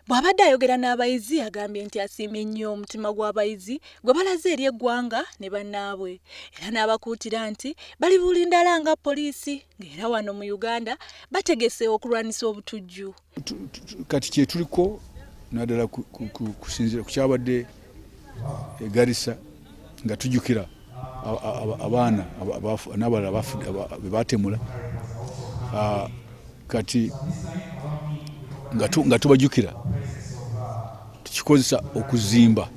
Bw'abadde ayogera n'abayizi agambye nti asiimye nnyo omutima gw'abayizi gwe balaze eri eggwanga ne bannaabwe era n'abakuutira nti bali bulindala nga poliisi ng'era wano mu Uganda bategese okulwanisa obutujju. Kati kye tuliko naddala kusinziira ku kyabadde e Garissa nga tujjukira abaana n'abalala be baatemula kati nga tubajjukira tukikozesa okuzimba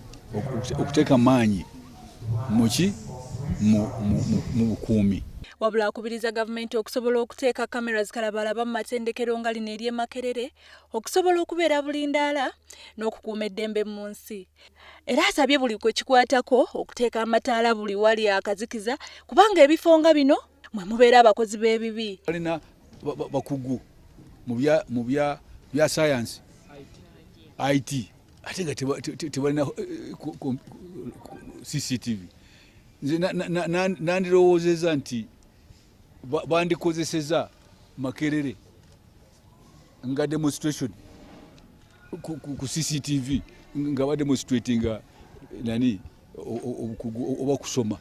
okuteeka maanyi mu bukuumi. Wabula akubiriza gavumenti okusobola okuteeka kamera zikalabalaba mu matendekero nga lino ery'e Makerere okusobola okubeera bulindaala n'okukuuma eddembe mu nsi. Era asabye buli kwe kikwatako okuteeka amataala buli wali akazikiza kubanga ebifo nga bino mwe mubeera abakozi b'ebibi. Balina bakugu mu bya science IT ate nga tebalina CCTV. Nze nandirowoozezza nti bandikozeseza Makerere nga demonstration ku CCTV nga bademonstratinga obukugu oba kusoma.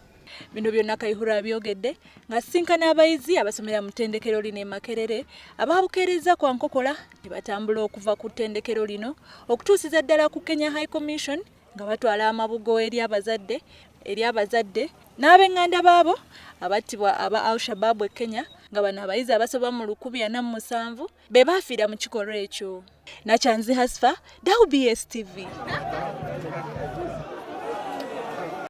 Bino byonna Kayihura abyogedde ng'asisinkana abayizi abasomera mu ttendekero lino e Makerere abaabukeereza kwa nkokola ne batambula okuva ku ttendekero lino okutuusiza ddala ku Kenya High Commission nga batwala amabugo eri abazadde n'ab'enganda baabo abattibwa aba Al-Shabaab e Kenya nga bano abayizi abasoba mu 407 be baafiira mu kikolwa ekyo. Nakyanzi Hasfa, WBS TV.